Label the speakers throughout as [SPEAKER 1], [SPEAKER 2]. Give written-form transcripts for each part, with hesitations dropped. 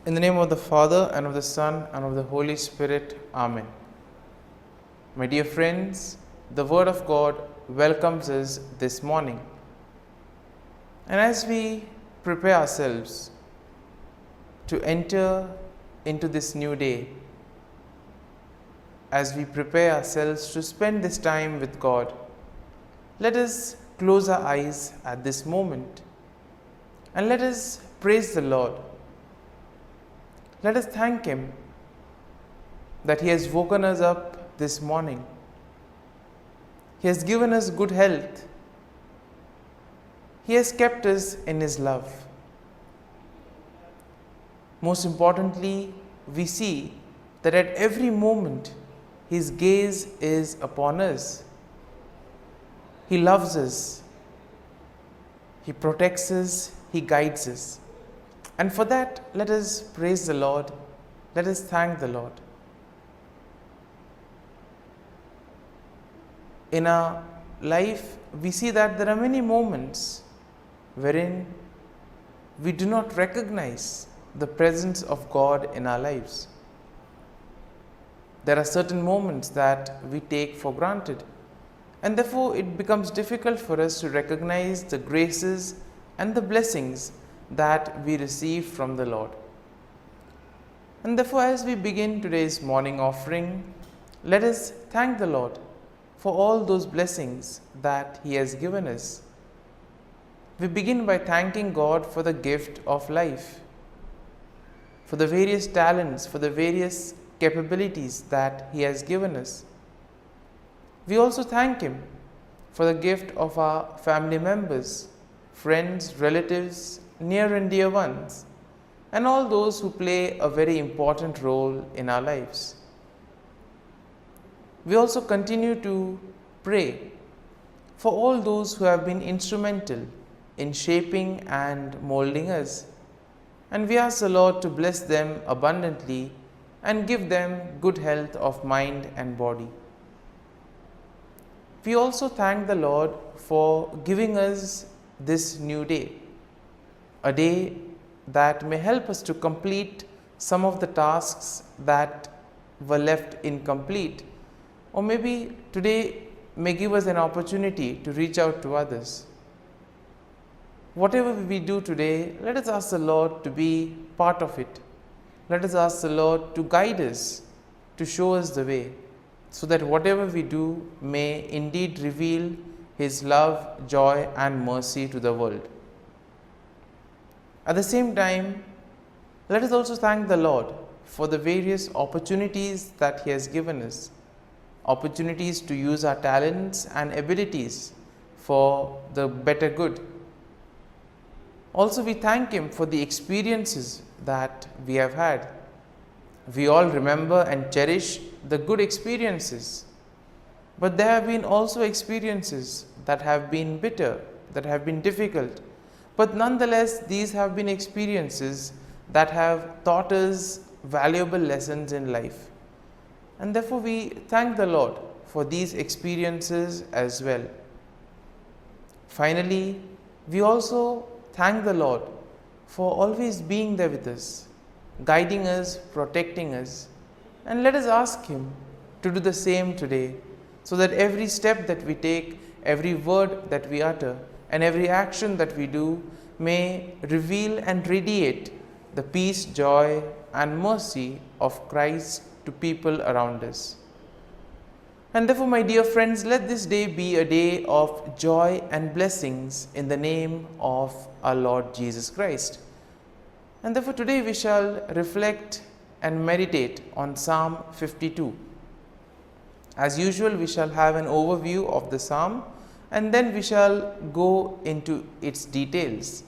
[SPEAKER 1] In the name of the Father, and of the Son, and of the Holy Spirit. Amen. My dear friends, the Word of God welcomes us this morning. And as we prepare ourselves to enter into this new day, as we prepare ourselves to spend this time with God, let us close our eyes at this moment and let us praise the Lord. Let us thank Him that He has woken us up this morning. He has given us good health. He has kept us in His love. Most importantly, we see that at every moment His gaze is upon us. He loves us. He protects us. He guides us. And for that, let us praise the Lord. Let us thank the Lord. In our life, we see that there are many moments wherein we do not recognize the presence of God in our lives. There are certain moments that we take for granted, and therefore it becomes difficult for us to recognize the graces and the blessings that we receive from the Lord. And therefore, as we begin today's morning offering, let us thank the Lord for all those blessings that He has given us. We begin by thanking God for the gift of life, for the various talents, for the various capabilities that He has given us. We also thank Him for the gift of our family members, friends, relatives, near and dear ones, and all those who play a very important role in our lives. We also continue to pray for all those who have been instrumental in shaping and molding us, and we ask the Lord to bless them abundantly and give them good health of mind and body. We also thank the Lord for giving us this new day, a day that may help us to complete some of the tasks that were left incomplete, or maybe today may give us an opportunity to reach out to others. Whatever we do today, let us ask the Lord to be part of it. Let us ask the Lord to guide us, to show us the way, so that whatever we do may indeed reveal His love, joy, and mercy to the world. At the same time, let us also thank the Lord for the various opportunities that He has given us, opportunities to use our talents and abilities for the better good. Also, we thank Him for the experiences that we have had. We all remember and cherish the good experiences, but there have been also experiences that have been bitter, that have been difficult. But nonetheless, these have been experiences that have taught us valuable lessons in life. And therefore, we thank the Lord for these experiences as well. Finally, we also thank the Lord for always being there with us, guiding us, protecting us. And let us ask Him to do the same today, so that every step that we take, every word that we utter, and every action that we do may reveal and radiate the peace, joy, and mercy of Christ to people around us. And therefore, my dear friends, let this day be a day of joy and blessings in the name of our Lord Jesus Christ. And therefore, today we shall reflect and meditate on Psalm 52. As usual, we shall have an overview of the psalm, and then we shall go into its details.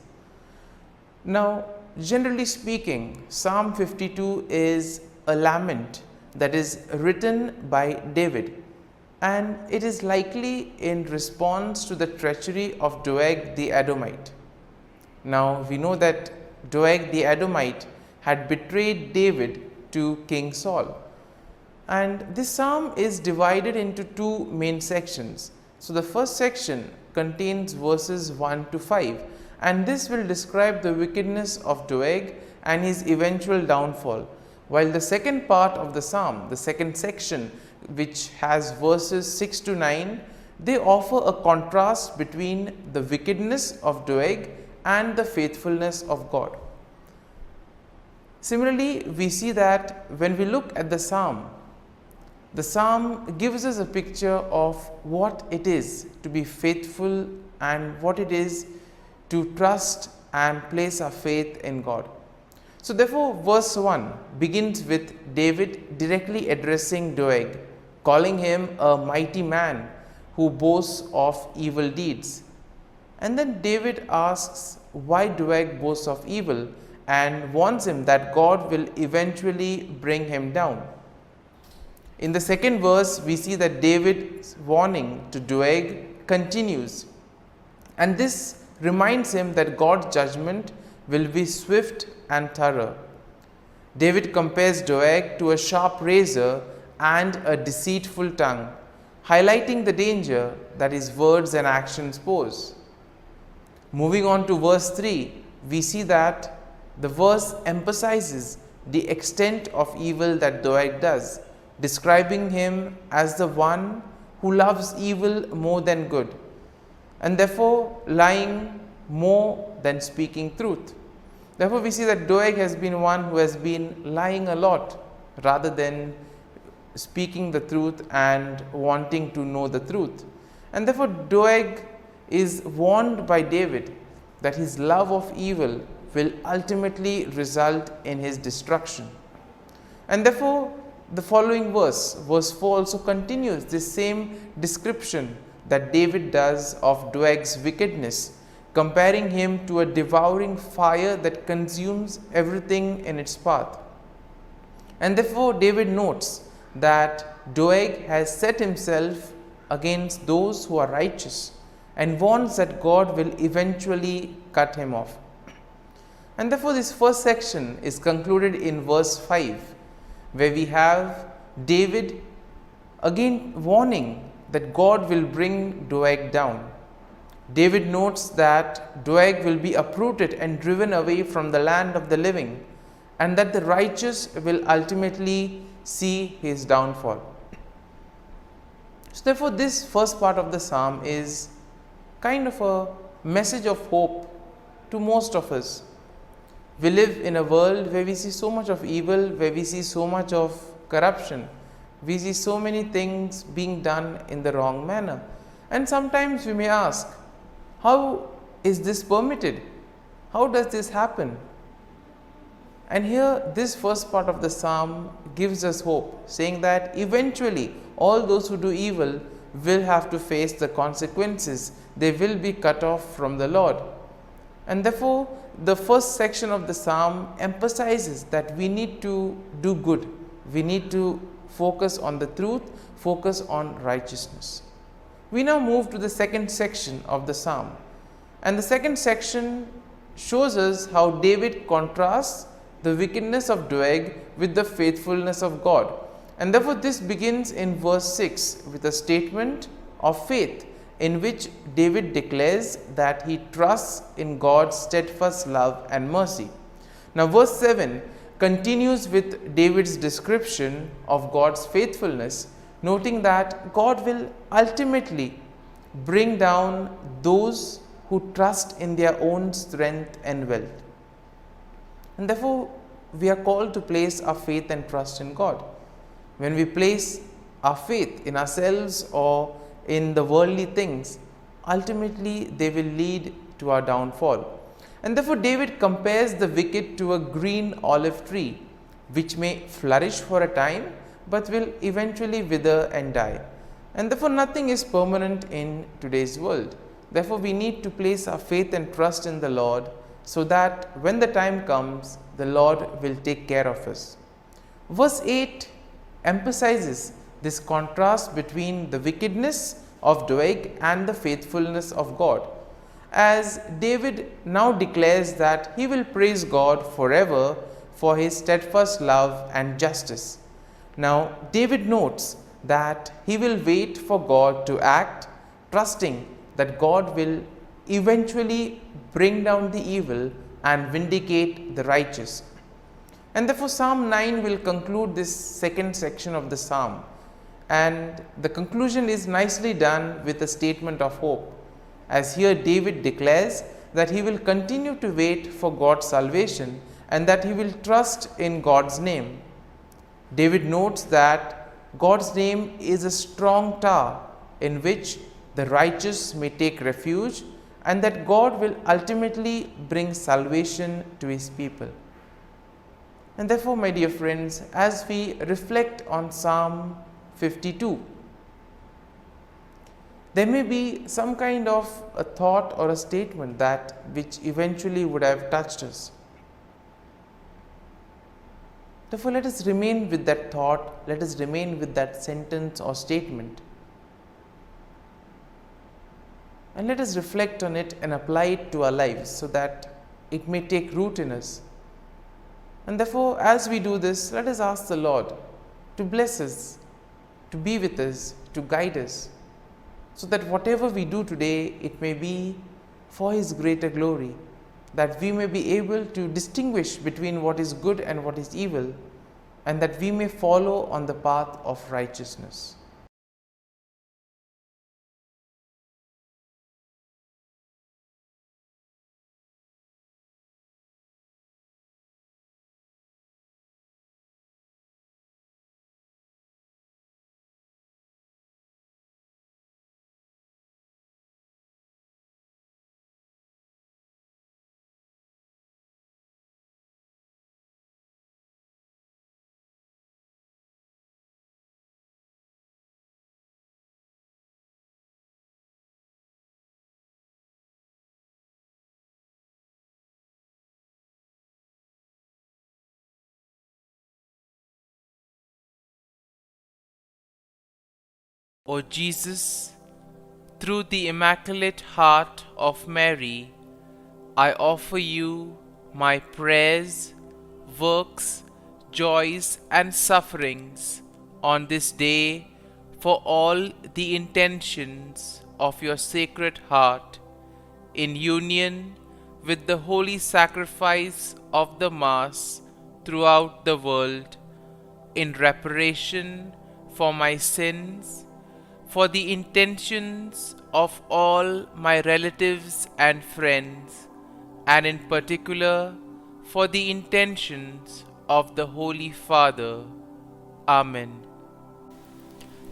[SPEAKER 1] Now, generally speaking, Psalm 52 is a lament that is written by David, and it is likely in response to the treachery of Doeg the Edomite. Now, we know that Doeg the Edomite had betrayed David to King Saul, and this psalm is divided into two main sections. So the first section contains verses 1 to 5, and this will describe the wickedness of Doeg and his eventual downfall. While the second part of the psalm, the second section, which has verses 6 to 9, they offer a contrast between the wickedness of Doeg and the faithfulness of God. Similarly, we see that when we look at the psalm gives us a picture of what it is to be faithful and what it is to trust and place our faith in God. So therefore, verse 1 begins with David directly addressing Doeg, calling him a mighty man who boasts of evil deeds. And then David asks why Doeg boasts of evil and warns him that God will eventually bring him down. In the second verse, we see that David's warning to Doeg continues, and this reminds him that God's judgment will be swift and thorough. David compares Doeg to a sharp razor and a deceitful tongue, highlighting the danger that his words and actions pose. Moving on to verse 3, we see that the verse emphasizes the extent of evil that Doeg does, describing him as the one who loves evil more than good, and therefore lying more than speaking truth. Therefore, we see that Doeg has been one who has been lying a lot rather than speaking the truth and wanting to know the truth. And therefore, Doeg is warned by David that his love of evil will ultimately result in his destruction. And therefore, the following verse 4 also continues this same description that David does of Doeg's wickedness, comparing him to a devouring fire that consumes everything in its path. And therefore, David notes that Doeg has set himself against those who are righteous and warns that God will eventually cut him off. And therefore, this first section is concluded in verse 5, where we have David again warning that God will bring Doeg down. David notes that Doeg will be uprooted and driven away from the land of the living, and that the righteous will ultimately see his downfall. So therefore, this first part of the psalm is kind of a message of hope to most of us. We live in a world where we see so much of evil, where we see so much of corruption. We see so many things being done in the wrong manner. And sometimes we may ask, how is this permitted? How does this happen? And here, this first part of the psalm gives us hope, saying that eventually all those who do evil will have to face the consequences. They will be cut off from the Lord. And therefore, the first section of the psalm emphasizes that we need to do good. We need to focus on the truth, focus on righteousness. We now move to the second section of the psalm. And the second section shows us how David contrasts the wickedness of Doeg with the faithfulness of God. And therefore, this begins in verse 6 with a statement of faith, in which David declares that he trusts in God's steadfast love and mercy. Now, verse 7 continues with David's description of God's faithfulness, noting that God will ultimately bring down those who trust in their own strength and wealth. And therefore, we are called to place our faith and trust in God. When we place our faith in ourselves or in the worldly things, ultimately they will lead to our downfall. And therefore, David compares the wicked to a green olive tree, which may flourish for a time, but will eventually wither and die. And therefore, nothing is permanent in today's world. Therefore, we need to place our faith and trust in the Lord, so that when the time comes, the Lord will take care of us. Verse 8 emphasizes this contrast between the wickedness of Doeg and the faithfulness of God, as David now declares that he will praise God forever for his steadfast love and justice. Now, David notes that he will wait for God to act, trusting that God will eventually bring down the evil and vindicate the righteous. And therefore, Psalm 9 will conclude this second section of the psalm. And the conclusion is nicely done with a statement of hope, as here David declares that he will continue to wait for God's salvation and that he will trust in God's name. David notes that God's name is a strong tower in which the righteous may take refuge, and that God will ultimately bring salvation to his people. And therefore, my dear friends, as we reflect on Psalm 52, there may be some kind of a thought or a statement that which eventually would have touched us. Therefore, let us remain with that thought, let us remain with that sentence or statement, and let us reflect on it and apply it to our lives so that it may take root in us. And therefore, as we do this, let us ask the Lord to bless us, to be with us, to guide us, so that whatever we do today, it may be for His greater glory, that we may be able to distinguish between what is good and what is evil, and that we may follow on the path of righteousness. O Jesus, through the Immaculate Heart of Mary, I offer you my prayers, works, joys, and sufferings on this day for all the intentions of your Sacred Heart, in union with the holy sacrifice of the Mass throughout the world, in reparation for my sins, for the intentions of all my relatives and friends, and in particular for the intentions of the Holy Father. Amen.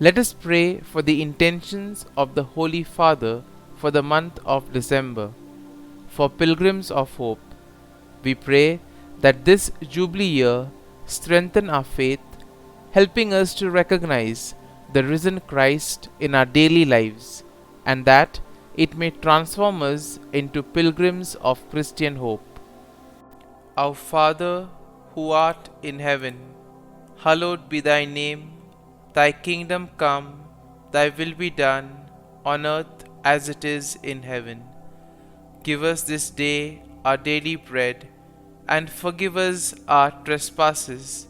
[SPEAKER 1] Let us pray for the intentions of the Holy Father for the month of December. For pilgrims of hope, we pray that this Jubilee year strengthen our faith, helping us to recognize the risen Christ in our daily lives, and that it may transform us into pilgrims of Christian hope. Our Father, who art in heaven, hallowed be thy name. Thy kingdom come, thy will be done, on earth as it is in heaven. Give us this day our daily bread, and forgive us our trespasses,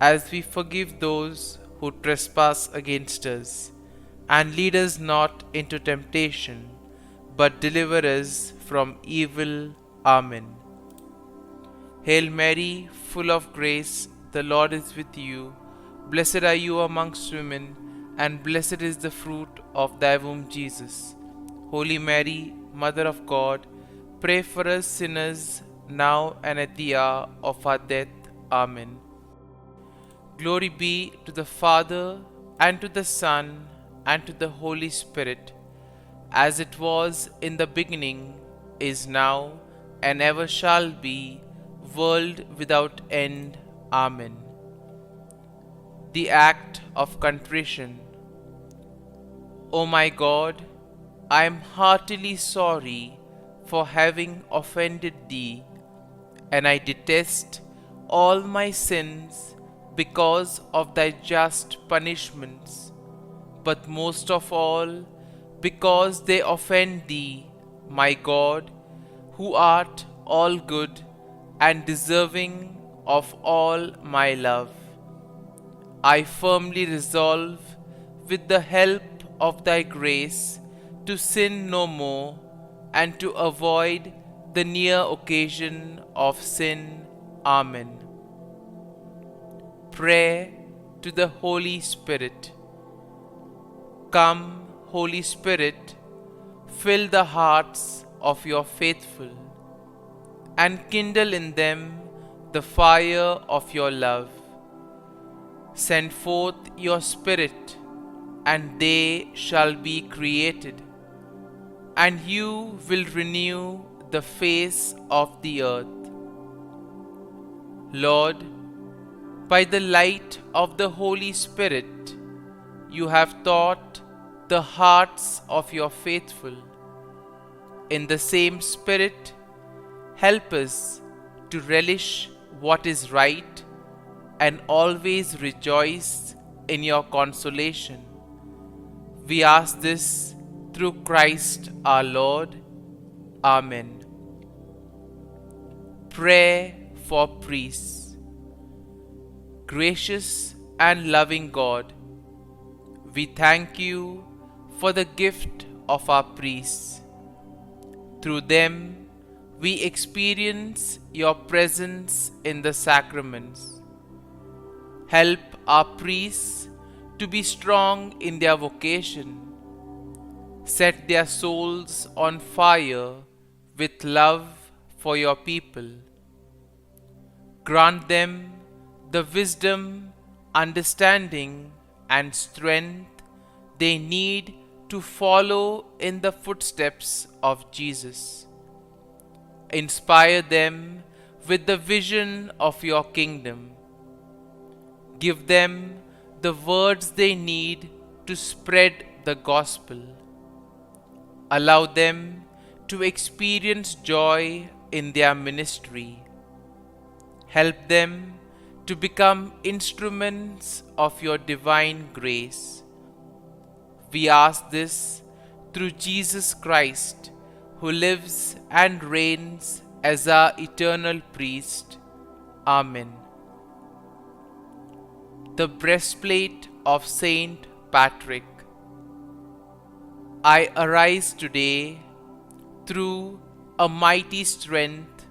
[SPEAKER 1] as we forgive those who trespass against us. And lead us not into temptation, but deliver us from evil. Amen. Hail Mary, full of grace, the Lord is with you. Blessed are you amongst women, and blessed is the fruit of thy womb, Jesus. Holy Mary, Mother of God, pray for us sinners, now and at the hour of our death. Amen. Glory be to the Father, and to the Son, and to the Holy Spirit, as it was in the beginning, is now, and ever shall be, world without end. Amen. The Act of Contrition. O my God, I am heartily sorry for having offended Thee, and I detest all my sins because of Thy just punishments, but most of all because they offend Thee, my God, who art all good and deserving of all my love. I firmly resolve, with the help of Thy grace, to sin no more, and to avoid the near occasion of sin. Amen. Prayer to the Holy Spirit. Come, Holy Spirit, fill the hearts of your faithful, and kindle in them the fire of your love. Send forth your Spirit, and they shall be created, and you will renew the face of the earth. Lord, by the light of the Holy Spirit, you have taught the hearts of your faithful. In the same Spirit, help us to relish what is right and always rejoice in your consolation. We ask this through Christ our Lord. Amen. Prayer for priests. Gracious and loving God, we thank you for the gift of our priests. Through them, we experience your presence in the sacraments. Help our priests to be strong in their vocation. Set their souls on fire with love for your people. Grant them the wisdom, understanding, and strength they need to follow in the footsteps of Jesus. Inspire them with the vision of your kingdom. Give them the words they need to spread the gospel. Allow them to experience joy in their ministry. Help them to become instruments of your divine grace. We ask this through Jesus Christ, who lives and reigns as our eternal priest. Amen. The breastplate of Saint Patrick. I arise today through a mighty strength,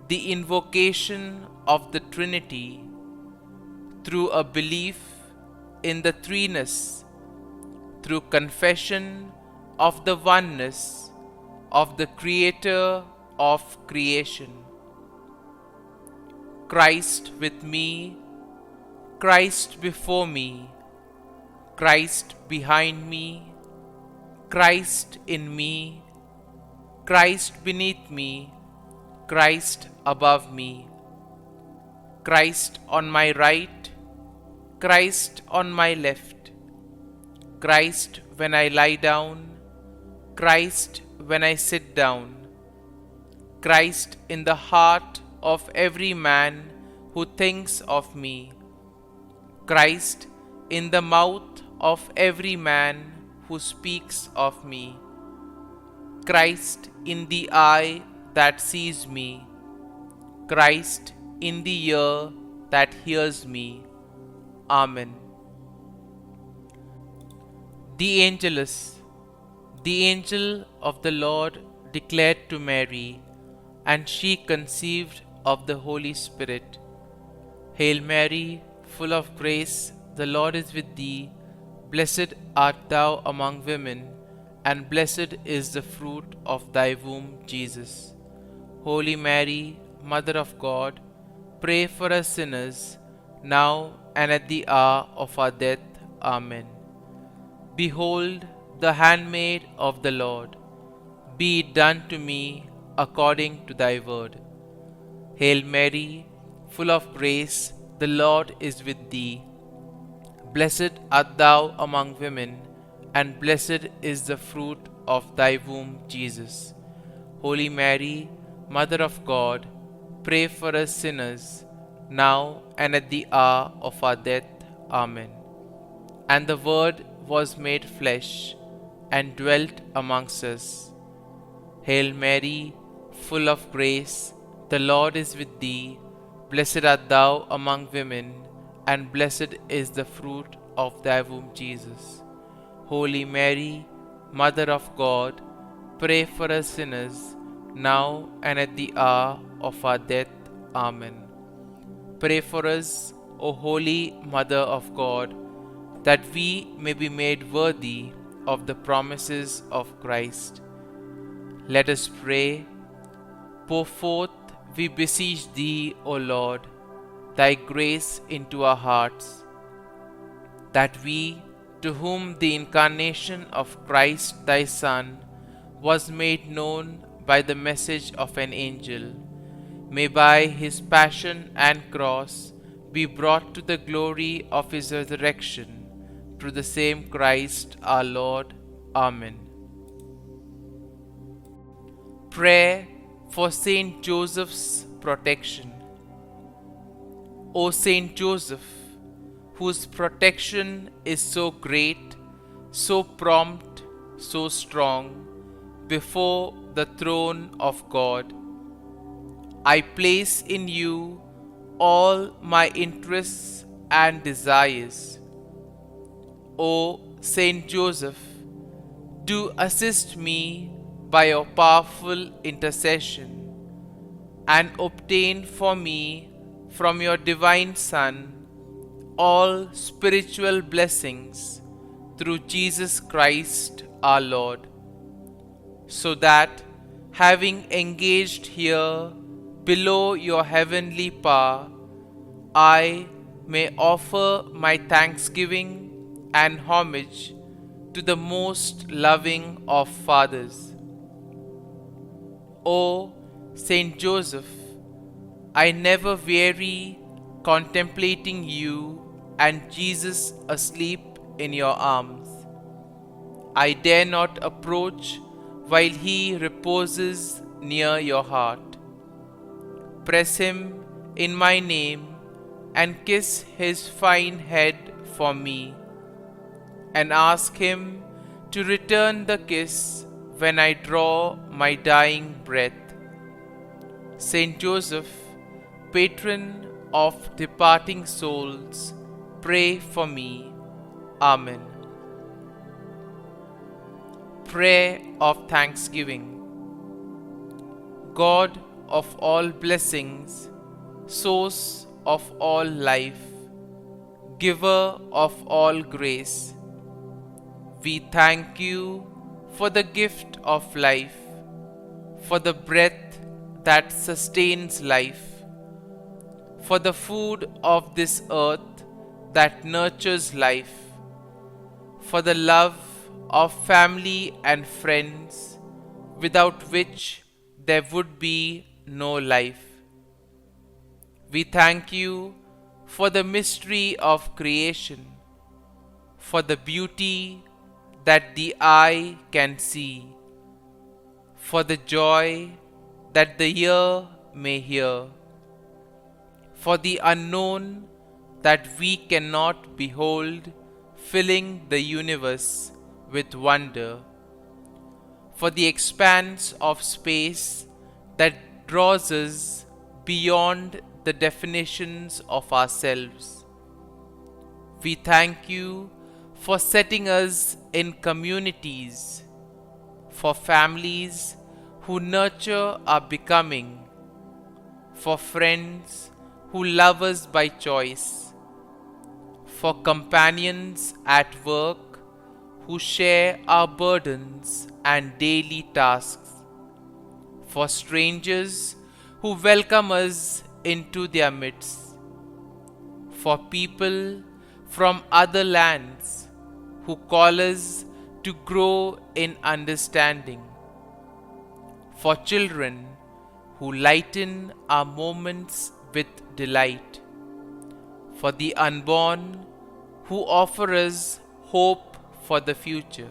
[SPEAKER 1] the invocation of the Trinity, through a belief in the threeness, through confession of the oneness of the Creator of creation. Christ with me, Christ before me, Christ behind me, Christ in me, Christ beneath me, Christ above me, Christ on my right, Christ on my left, Christ when I lie down, Christ when I sit down, Christ in the heart of every man who thinks of me, Christ in the mouth of every man who speaks of me, Christ in the eye that sees me, Christ in the ear that hears me. Amen. The Angelus. The angel of the Lord declared to Mary, and she conceived of the Holy Spirit. Hail Mary, full of grace, the Lord is with thee. Blessed art thou among women, and blessed is the fruit of thy womb, Jesus. Holy Mary, Mother of God, pray for us sinners, now and at the hour of our death. Amen. Behold, the handmaid of the Lord. Be it done to me according to thy word. Hail Mary, full of grace, the Lord is with thee. Blessed art thou among women, and blessed is the fruit of thy womb, Jesus. Holy Mary, Mother of God, pray for us sinners, now and at the hour of our death. Amen. And the Word was made flesh, and dwelt amongst us. Hail Mary, full of grace, the Lord is with thee. Blessed art thou among women, and blessed is the fruit of thy womb, Jesus. Holy Mary, Mother of God, pray for us sinners, now and at the hour of our death. Amen. Pray for us, O Holy Mother of God, that we may be made worthy of the promises of Christ. Let us pray. Pour forth, we beseech Thee, O Lord, Thy grace into our hearts, that we, to whom the incarnation of Christ Thy Son was made known by the message of an angel, may by His passion and cross be brought to the glory of His resurrection, through the same Christ our Lord. Amen. Prayer for Saint Joseph's protection. O Saint Joseph, whose protection is so great, so prompt, so strong, before the throne of God, I place in you all my interests and desires. O Saint Joseph, do assist me by your powerful intercession, and obtain for me from your divine Son all spiritual blessings through Jesus Christ our Lord, so that, having engaged here below your heavenly power, I may offer my thanksgiving and homage to the most loving of fathers. O Saint Joseph, I never weary contemplating you and Jesus asleep in your arms. I dare not approach while he reposes near your heart. Press him in my name and kiss his fine head for me, and ask him to return the kiss when I draw my dying breath. Saint Joseph, patron of departing souls, pray for me. Amen. Prayer of Thanksgiving. God of all blessings, source of all life, giver of all grace, we thank you for the gift of life, for the breath that sustains life, for the food of this earth that nurtures life, for the love of family and friends, without which there would be no life. We thank you for the mystery of creation, for the beauty that the eye can see, for the joy that the ear may hear, for the unknown that we cannot behold, filling the universe with wonder, for the expanse of space that draws us beyond the definitions of ourselves. We thank you for setting us in communities, for families who nurture our becoming, for friends who love us by choice, for companions at work who share our burdens and daily tasks, for strangers who welcome us into their midst, for people from other lands who call us to grow in understanding, for children who lighten our moments with delight, for the unborn who offer us hope for the future.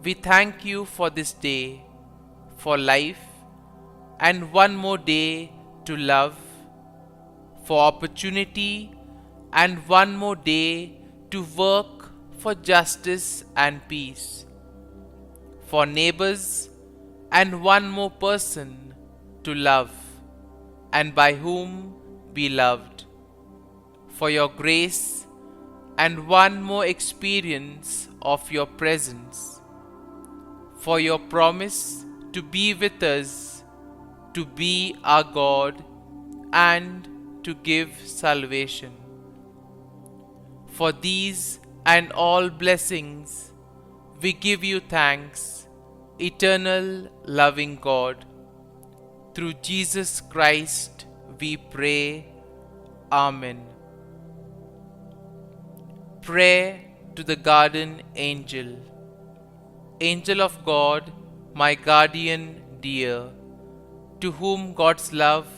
[SPEAKER 1] We thank you for this day, for life, and one more day to love, for opportunity, and one more day to work for justice and peace, for neighbors, and one more person to love, and by whom be loved, for your grace, and one more experience of your presence, for your promise to be with us, to be our God, and to give salvation. For these and all blessings, we give you thanks, eternal loving God. Through Jesus Christ we pray. Amen. Prayer to the Garden Angel. Angel of God, my guardian dear, to whom God's love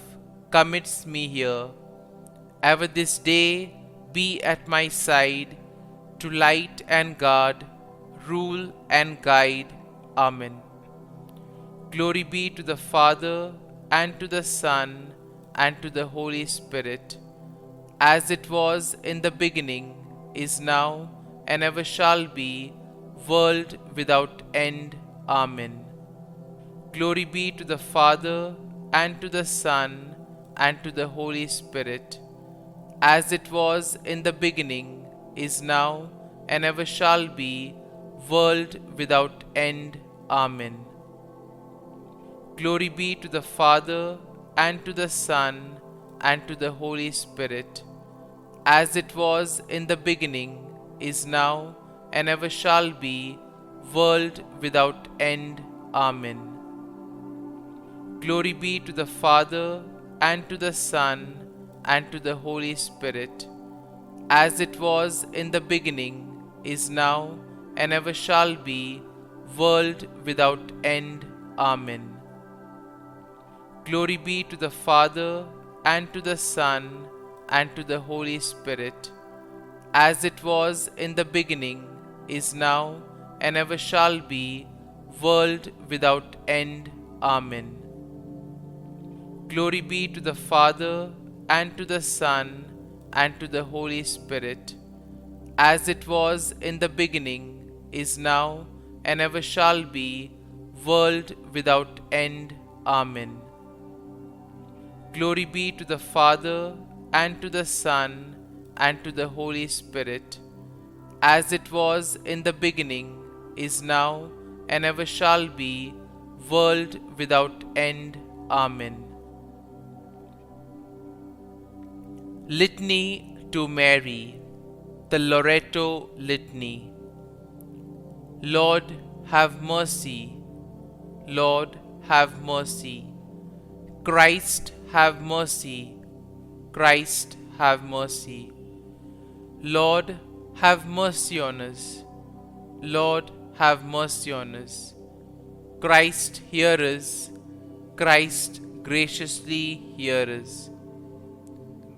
[SPEAKER 1] commits me here, ever this day be at my side, to light and guard, rule and guide. Amen. Glory be to the Father, and to the Son, and to the Holy Spirit, as it was in the beginning, is now, and ever shall be, world without end. Amen. Glory be to the Father, and to the Son, and to the Holy Spirit, as it was in the beginning, is now, and ever shall be, world without end. Amen. Glory be to the Father, and to the Son, and to the Holy Spirit, as it was in the beginning, is now, and ever shall be, world without end. Amen. Glory be to the Father, and to the Son, and to the Holy Spirit, as it was in the beginning, is now, and ever shall be, world without end. Amen. Glory be to the Father, and to the Son, and to the Holy Spirit, as it was in the beginning, is now, and ever shall be, world without end. Amen. Glory be to the Father, and to the Son, and to the Holy Spirit, as it was in the beginning, is now, and ever shall be, world without end. Amen. Glory be to the Father, and to the Son, and to the Holy Spirit, as it was in the beginning, is now, and ever shall be, world without end. Amen. Litany to Mary, the Loreto Litany. Lord, have mercy. Lord, have mercy. Christ, have mercy. Christ, have mercy. Lord, have mercy on us. Lord, have mercy on us. Christ, hear us. Christ, graciously hear us.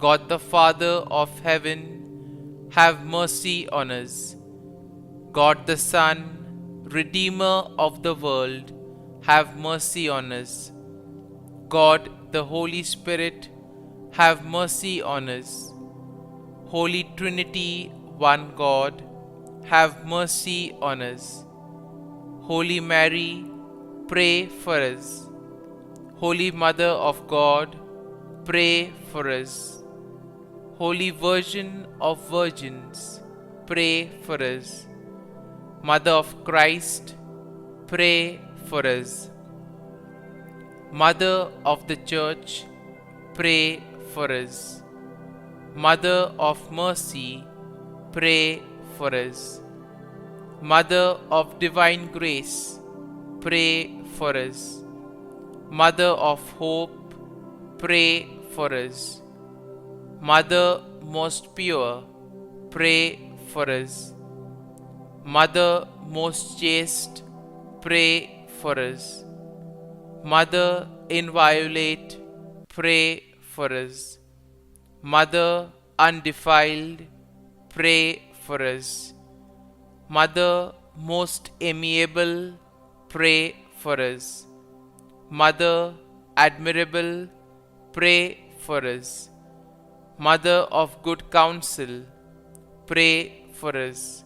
[SPEAKER 1] God the Father of heaven, have mercy on us. God the Son, Redeemer of the world, have mercy on us. God the Holy Spirit, have mercy on us. Holy Trinity, one God, have mercy on us. Holy Mary, pray for us. Holy Mother of God, pray for us. Holy Virgin of Virgins, pray for us. Mother of Christ, pray for us. Mother of the Church, pray for us. Mother of Mercy, pray for us. Mother of Divine Grace, pray for us. Mother of Hope, pray for us. Mother most pure, pray for us. Mother most chaste, pray for us. Mother inviolate, pray for us. Mother undefiled, pray for us. Mother most amiable, pray for us. Mother admirable, pray for us. Mother of good counsel, pray for us.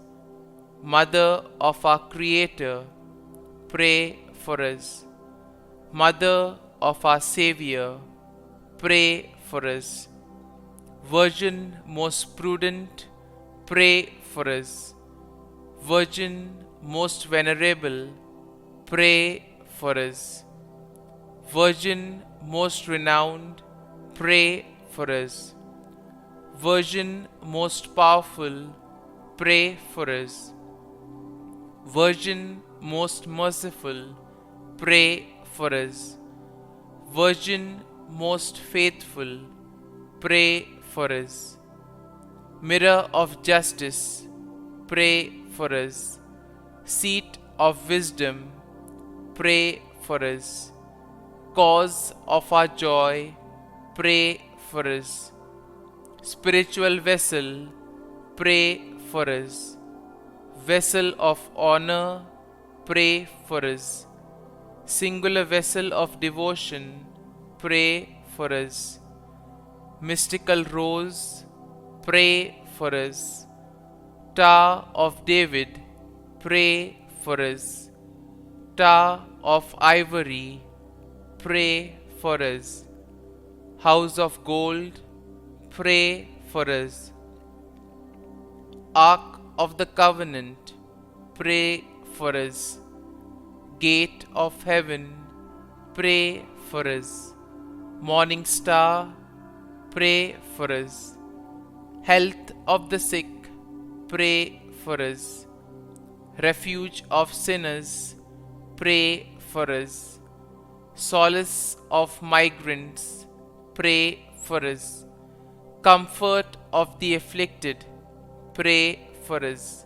[SPEAKER 1] Mother of our Creator, pray for us. Mother of our Savior, pray for us. Virgin most prudent, pray for us. Virgin most venerable, pray for us. Virgin most renowned, pray for us. Virgin most powerful, pray for us. Virgin most merciful, pray for us. Virgin most faithful, pray for us. Mirror of justice, pray for us. Seat of wisdom, pray for us. Cause of our joy, pray for us. Spiritual vessel, pray for us. Vessel of honor, pray for us. Singular vessel of devotion, pray for us. Mystical rose, pray for us. Tower of David, pray for us. Tower of ivory, pray for us. House of gold, pray for us. Ark of the covenant, pray for us. Gate of heaven, pray for us. Morning star, pray for us. Health of the sick, pray for us. Refuge of sinners, pray for us. Solace of migrants, pray for us. Comfort of the afflicted, pray for us.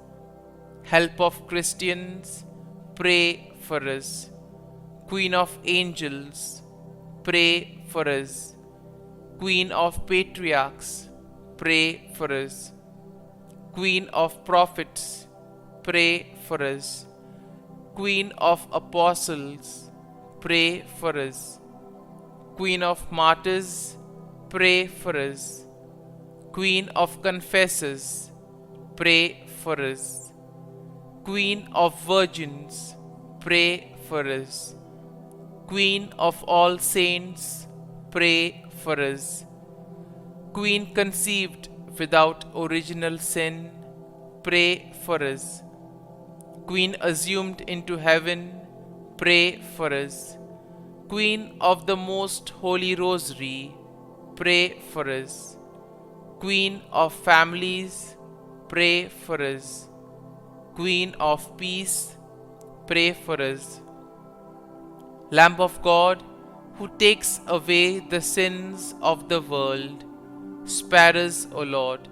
[SPEAKER 1] Help of Christians, pray for us. Queen of angels, pray for us. Queen of patriarchs, pray for us. Queen of prophets, pray for us. Queen of apostles, pray for us. Queen of martyrs, pray for us. Queen of confessors, pray for us. Queen of virgins, pray for us. Queen of all saints, pray for us. Queen conceived without original sin, pray for us. Queen assumed into heaven, pray for us. Queen of the most holy rosary, pray for us. Queen of families, pray for us. Queen of peace, pray for us. Lamb of God, who takes away the sins of the world, spare us, O Lord.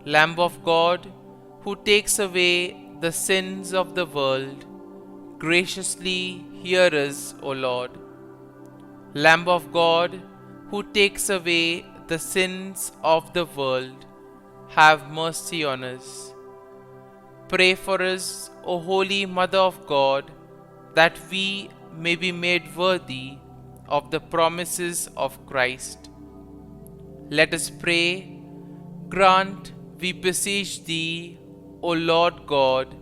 [SPEAKER 1] Lamb of God, who takes away the sins of the world, graciously hear us, O Lord. Lamb of God, who takes away the sins of the world, have mercy on us. Pray for us, O Holy Mother of God, that we may be made worthy of the promises of Christ. Let us pray. Grant, we beseech Thee, O Lord God,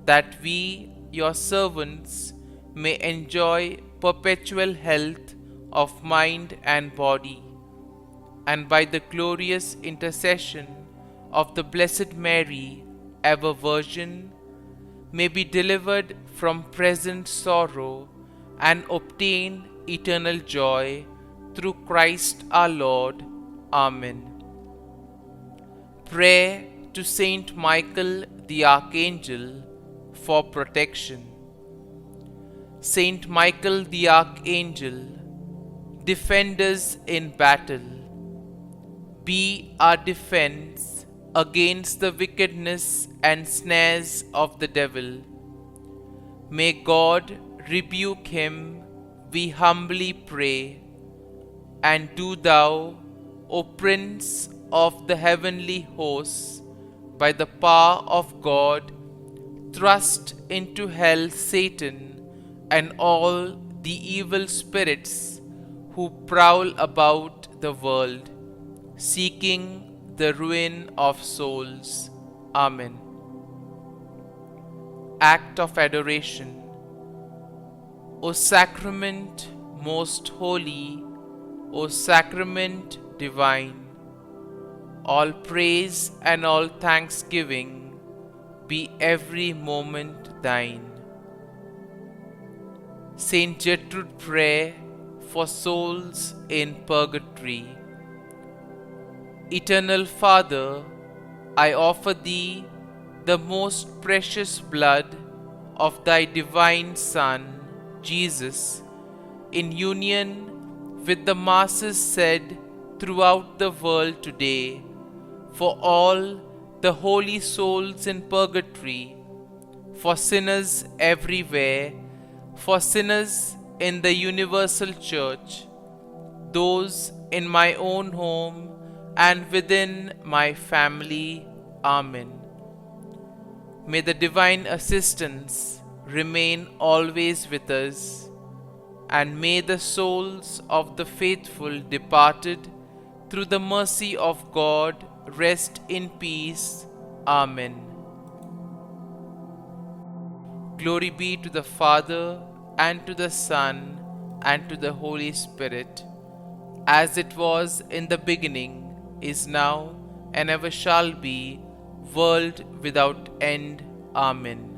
[SPEAKER 1] that we, Your servants, may enjoy perpetual health of mind and body, and by the glorious intercession of the Blessed Mary, ever Virgin, may be delivered from present sorrow and obtain eternal joy through Christ our Lord. Amen. Prayer to Saint Michael the Archangel for protection. Saint Michael the Archangel, defend us in battle. Be our defense against the wickedness and snares of the devil. May God rebuke him, we humbly pray. And do Thou, O Prince of the heavenly hosts, by the power of God, thrust into hell Satan and all the evil spirits who prowl about the world, seeking the ruin of souls. Amen. Act of Adoration. O Sacrament most holy, O Sacrament divine, all praise and all thanksgiving be every moment Thine. Saint Gertrude Prayer for souls in purgatory. Eternal Father, I offer Thee the most precious blood of Thy divine Son, Jesus, in union with the masses said throughout the world today, for all the holy souls in purgatory, for sinners everywhere, for sinners in the universal church, those in my own home and within my family. Amen. May the divine assistance remain always with us, and may the souls of the faithful departed through the mercy of God rest in peace. Amen. Glory be to the Father, and to the Son, and to the Holy Spirit, as it was in the beginning, is now, and ever shall be, world without end. Amen.